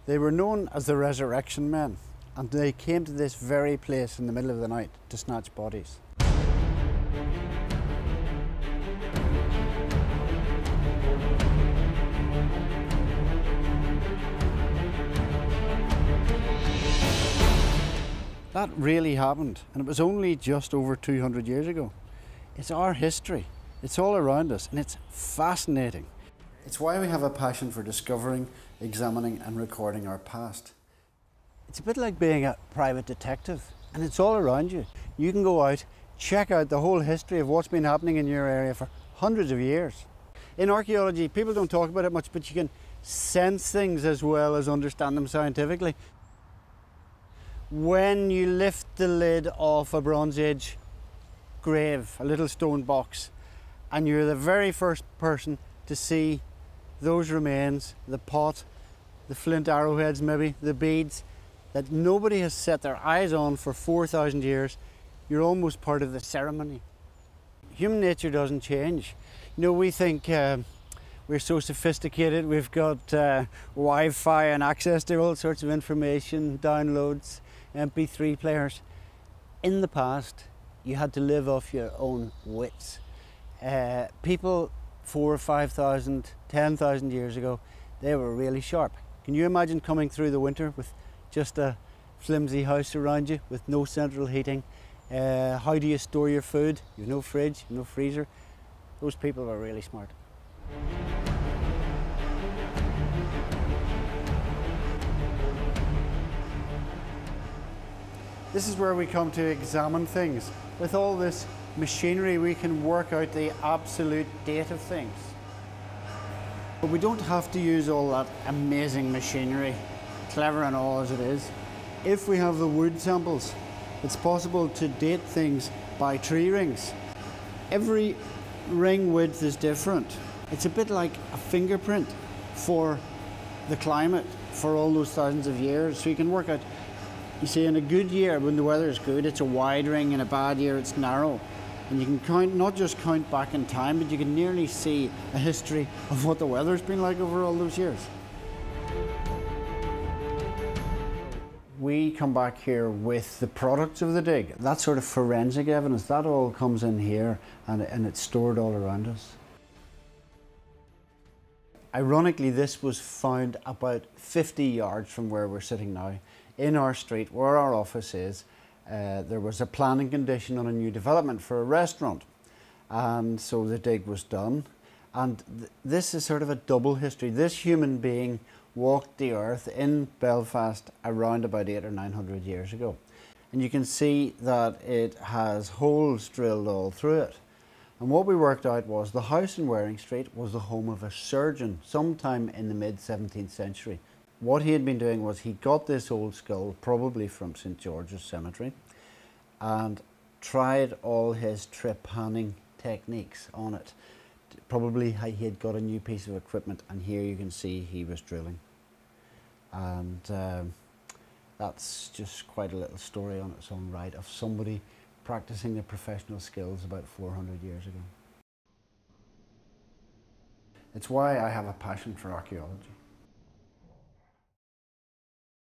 They were known as the Resurrection Men, and they came to this very place in the middle of the night to snatch bodies. That really happened, and it was only just over 200 years ago. It's our history. It's all around us, and it's fascinating. It's why we have a passion for discovering, examining, and recording our past. It's a bit like being a private detective, and it's all around you. You can go out, check out the whole history of what's been happening in your area for hundreds of years. In archaeology, people don't talk about it much, but you can sense things as well as understand them scientifically. When you lift the lid off a Bronze Age grave, a little stone box, and you're the very first person to see those remains, the pot, the flint arrowheads maybe, the beads, that nobody has set their eyes on for 4,000 years, you're almost part of the ceremony. Human nature doesn't change. You know, we think we're so sophisticated, we've got Wi-Fi and access to all sorts of information, downloads, MP3 players. In the past, you had to live off your own wits. People 4,000 or 5,000, 10,000 years ago, they were really sharp. Can you imagine coming through the winter with just a flimsy house around you with no central heating? How do you store your food? You've no fridge, no freezer. Those people were really smart. This is where we come to examine things. With all this machinery, we can work out the absolute date of things. But we don't have to use all that amazing machinery, clever and all as it is. If we have the wood samples, it's possible to date things by tree rings. Every ring width is different. It's a bit like a fingerprint for the climate for all those thousands of years. So you can work out, you see, in a good year when the weather is good, it's a wide ring. In a bad year, it's narrow. And you can count, not just count back in time, but you can nearly see a history of what the weather's been like over all those years. We come back here with the products of the dig. That sort of forensic evidence, that all comes in here and it's stored all around us. Ironically, this was found about 50 yards from where we're sitting now. In our street, where our office is, there was a planning condition on a new development for a restaurant. And so the dig was done. And this is sort of a double history. This human being walked the earth in Belfast around about 800 or 900 years ago. And you can see that it has holes drilled all through it. And what we worked out was the house in Waring Street was the home of a surgeon sometime in the mid-17th century. What he had been doing was he got this old skull, probably from St. George's Cemetery, and tried all his trepanning techniques on it. Probably he had got a new piece of equipment, and here you can see he was drilling. And that's just quite a little story on its own right of somebody practicing their professional skills about 400 years ago. It's why I have a passion for archaeology.